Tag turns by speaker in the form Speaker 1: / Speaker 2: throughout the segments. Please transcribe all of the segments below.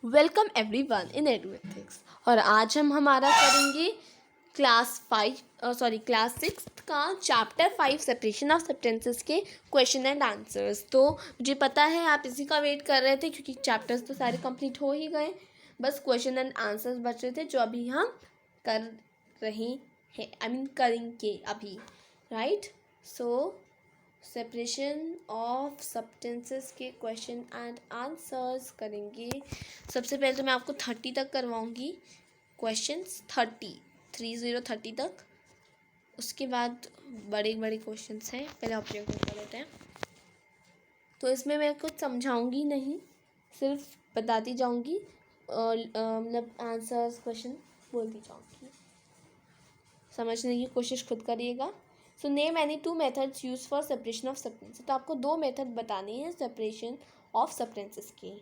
Speaker 1: Welcome everyone in एडमेथिक्स। और आज हम हमारा करेंगे क्लास 6 का चैप्टर 5 सेपरेशन ऑफ सेंटेंसेस के क्वेश्चन एंड आंसर्स। तो मुझे पता है आप इसी का वेट कर रहे थे क्योंकि चैप्टर्स तो सारे कंप्लीट हो ही गए, बस क्वेश्चन एंड आंसर्स बच रहे थे जो अभी हम कर रहे हैं, करेंगे अभी, right. So separation of substances के क्वेश्चन एंड आंसर्स करेंगे। सबसे पहले तो मैं आपको 30 तक करवाऊंगी क्वेश्चंस, 30 तक। उसके बाद बड़े बड़े क्वेश्चंस हैं, पहले ऑब्जेक्ट कर लेते हैं। तो इसमें मैं कुछ समझाऊंगी नहीं, सिर्फ बताती जाऊंगी और मतलब आंसर्स क्वेश्चन बोलती जाऊंगी। समझने की कोशिश खुद करिएगा। So name any 2 methods use for separation of substances. तो आपको 2 मेथड बताने हैं सेपरेशन ऑफ सब्सटेंसेस के।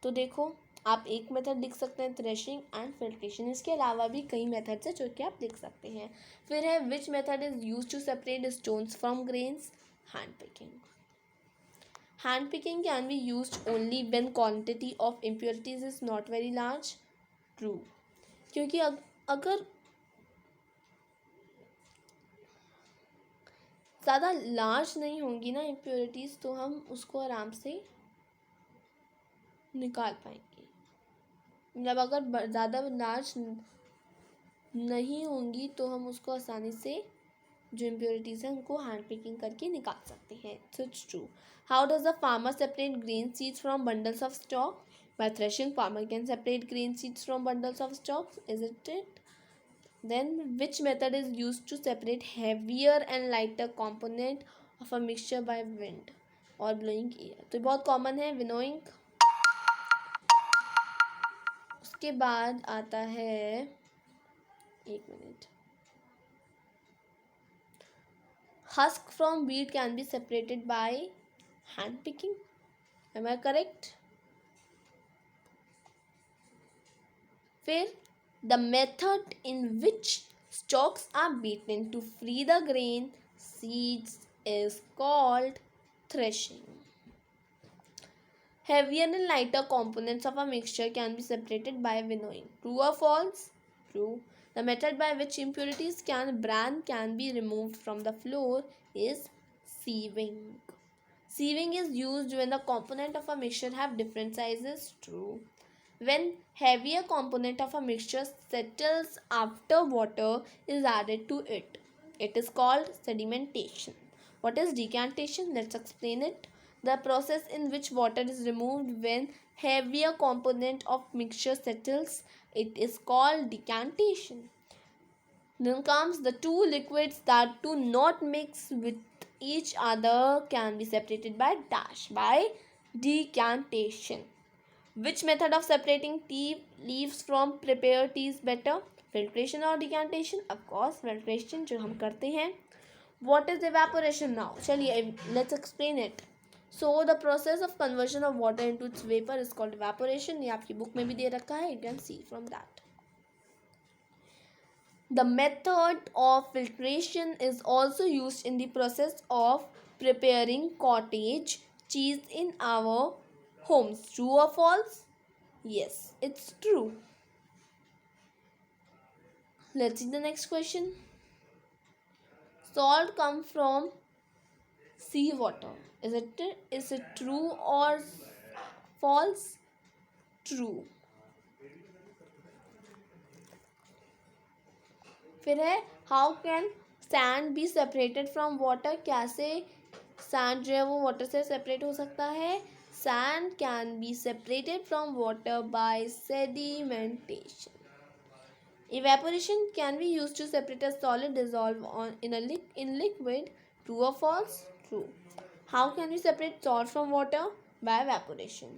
Speaker 1: तो देखो, आप एक मेथड लिख सकते हैं थ्रेशिंग एंड फिल्ट्रेशन। इसके अलावा भी कई मेथड्स हैं जो कि आप लिख सकते हैं। फिर है which method is use to separate stones from grains. Hand picking. Hand picking can be use only when quantity of impurities is not very large. True, क्योंकि अगर ज़्यादा लार्ज नहीं होंगी ना इम्प्योरिटीज़ तो हम उसको आराम से निकाल पाएंगे। मतलब अगर ज़्यादा लार्ज नहीं होंगी तो हम उसको आसानी से जो इम्प्योरिटीज़ हैं उनको हैंड पिकिंग करके निकाल सकते हैं। So it's true. How does the farmer separate grain seeds from bundles of stalk. By threshing farmer can separate grain seeds from bundles of stalk, is it? Then which method is used to separate heavier and lighter component of a mixture by wind or blowing air? तो बहुत common है winnowing. उसके बाद आता है, एक minute, husk from wheat can be separated by hand picking. Am I correct? फिर the method in which stalks are beaten to free the grain seeds is called threshing. Heavier and lighter components of a mixture can be separated by winnowing. True or false? True. The method by which impurities can be removed from the flour is sieving. Sieving is used when the component of a mixture have different sizes. True. When heavier component of a mixture settles after water is added to it, it is called sedimentation. What is decantation? Let's explain it. The process in which water is removed when heavier component of mixture settles, it is called decantation. Then comes the two liquids that do not mix with each other can be separated by decantation. Which method of separating tea leaves from prepared tea is better? Filtration or decantation? Of course filtration, जो हम करते हैं. What is evaporation now? चलिए let's explain it. So the process of conversion of water into its vapor is called evaporation. ये आपकी book में भी दे रखा है, you can see from that. The method of filtration is also used in the process of preparing cottage cheese in our homes. True or false? Yes, it's true. Let's see the next question. Salt comes from sea water. Is it true or false? True. फिर है how can sand be separated from water. कैसे sand जो है वो water से separate हो सकता है? Sand can be separated from water bye sedimentation. Evaporation can be used to separate a solid dissolved in liquid. True or false? True. How can we separate salt from water? By evaporation.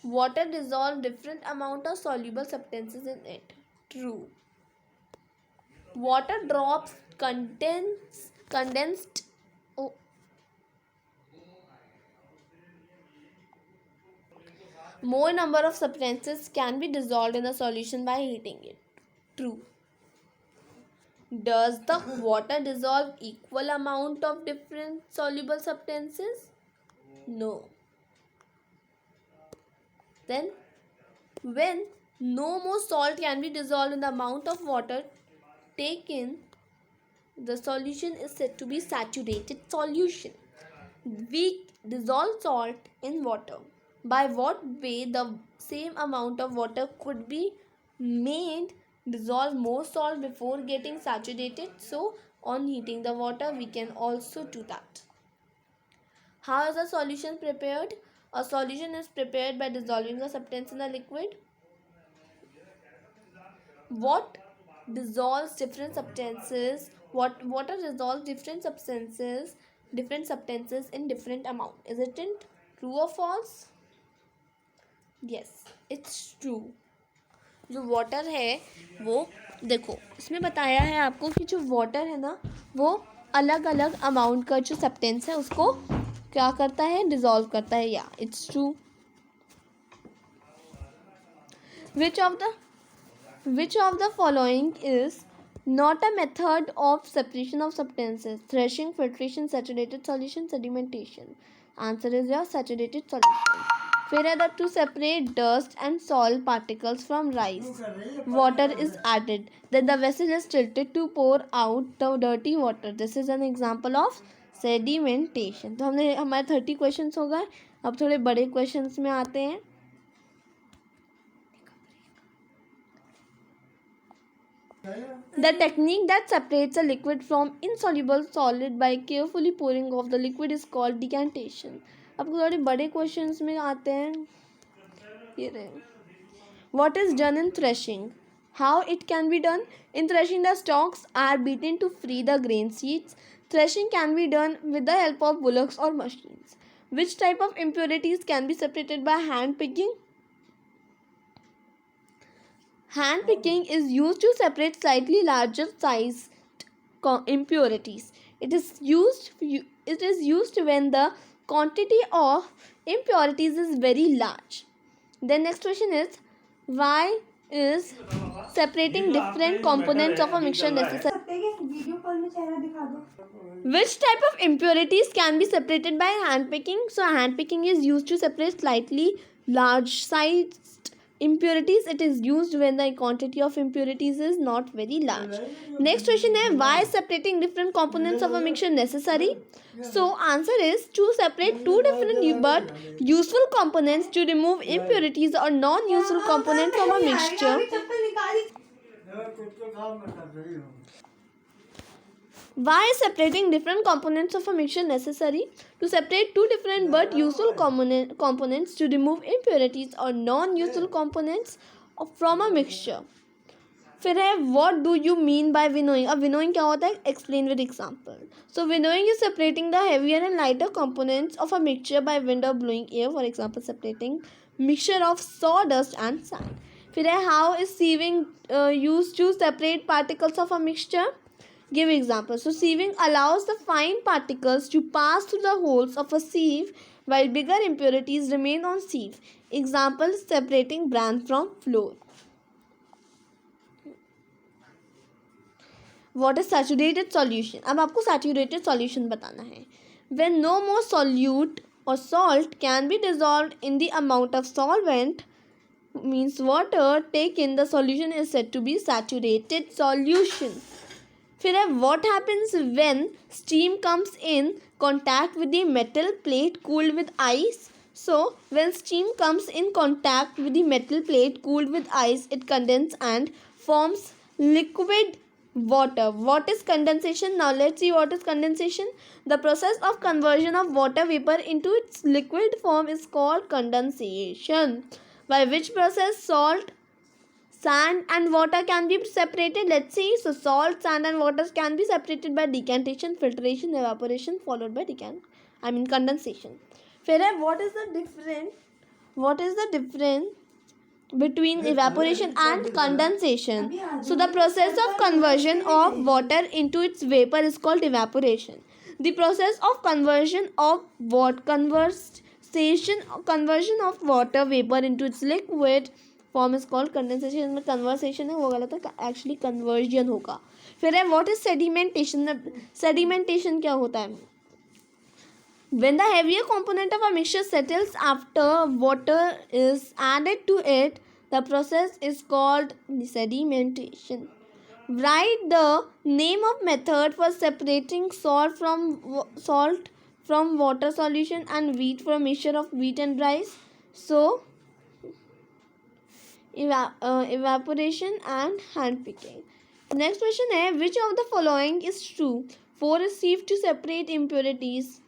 Speaker 1: Water dissolves different amount of soluble substances in it. True. Water drops condensed. Oh, more number of substances can be dissolved in a solution by heating it. True. Does the water dissolve equal amount of different soluble substances? No. then when no more salt can be dissolved in the amount of water taken, the solution is said to be saturated solution. We dissolve salt in water. By what way the same amount of water could be made dissolve more salt before getting saturated? So on heating the water we can also do that. How is a solution prepared? A solution is prepared by dissolving a substance in a liquid. What dissolves different substances? Water dissolves different substances in different amount. Isn't it true or false? Yes, it's true. जो water है वो देखो इसमें बताया है आपको कि जो वाटर है ना वो अलग अलग अमाउंट का जो सब्सटेंस है उसको क्या करता है, डिसॉल्व करता है. या it's true. Which of the following is not a method of separation of substances? Threshing, filtration, saturated solution, sedimentation. Answer is your saturated solution. फिर है to separate dust and salt particles from rice. Water is added. Then the vessel is tilted to pour out the dirty water. This is an example of sedimentation. तो हमने हमारे 30 questions हो गए. अब थोड़े बड़े क्वेश्चंस में आते हैं. The technique that separates a liquid from insoluble solid by carefully pouring off the liquid is called decantation. अब थोड़े बड़े क्वेश्चंस में आते हैं. ये रहे. What is done in threshing? How it can be done? In threshing, the stalks are beaten to free the grain seeds. Threshing can be done with the help of bullocks or machines. Which type of impurities can be separated by hand picking? Hand picking is used to separate slightly larger sized impurities. It is used when the quantity of impurities is very large. The next question is, why is separating different components of a mixture necessary? Which type of impurities can be separated by hand picking? So hand picking is used to separate slightly large sized impurities. It is used when the quantity of impurities is not very large. Next question is, why is separating different components of a mixture necessary? So answer is to separate two different but useful components to remove impurities or non-useful components of a mixture. Why is separating different components of a mixture necessary? To separate two different but useful components to remove impurities or non-useful components from a mixture. फिर है, what do you mean by winnowing? अब winnowing क्या होता है? Explain with example. So winnowing is separating the heavier and lighter components of a mixture by wind or blowing air. For example, separating mixture of sawdust and sand. फिर है, how is sieving used to separate particles of a mixture? Give examples. So sieving allows the fine particles to pass through the holes of a sieve while bigger impurities remain on sieve. Example, separating bran from flour. What is saturated solution? अब आपको saturated solution बताना है. When no more solute or salt can be dissolved in the amount of solvent, means water taken, the solution is said to be saturated solution. फिर है, what happens when steam comes in contact with the metal plate cooled with ice? So when steam comes in contact with the metal plate cooled with ice, it condenses and forms liquid water. What is condensation? Now let's see what is condensation. The process of conversion of water vapor into its liquid form is called condensation. By which process salt, sand and water can be separated? Let's see. So salt, sand and water can be separated by decantation, filtration, evaporation followed by condensation. फिर है, what is the difference between evaporation and condensation? So the process of conversion of water into its vapor is called evaporation. The process of conversion of conversion of water vapor into its liquid form is called condensation. में conversation है वो गलत है, actually conversion होगा. फिर है, what is sedimentation? Sedimentation क्या होता है? When the heavier component of a mixture settles after water is added to it, the process is called sedimentation. Write the name of method for separating salt from water solution and wheat from mixture of wheat and rice. So evaporation and hand picking. Next question है, which of the following is true? 4 is sieve to separate impurities.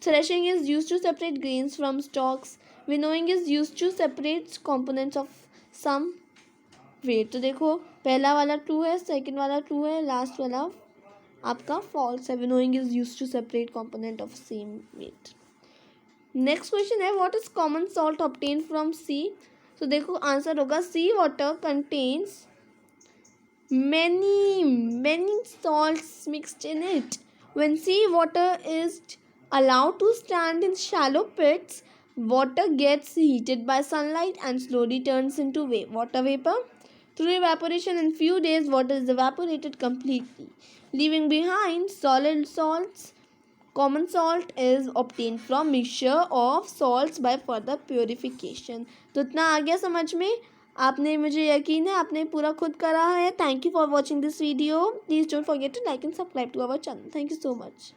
Speaker 1: Threshing is used to separate grains from stalks. Winnowing is used to separate components of some weight. तो देखो पहला वाला true है, second वाला true है, last वाला आपका false है. Winnowing is use to separate component of same weight. Next question है, what is common salt obtain from sea. तो देखो आंसर होगा sea water contains many salts mixed in it. When sea water is allowed to stand in shallow pits, water gets heated by sunlight and slowly turns into water vapor. Through evaporation, in few days water is evaporated completely, leaving behind solid salts. Common salt is obtained from mixture of salts by further purification. तो इतना आ गया समझ में. आपने, मुझे यकीन है आपने पूरा खुद करा है. Thank you for watching this video. Please don't forget to like and subscribe to our channel. Thank you so much.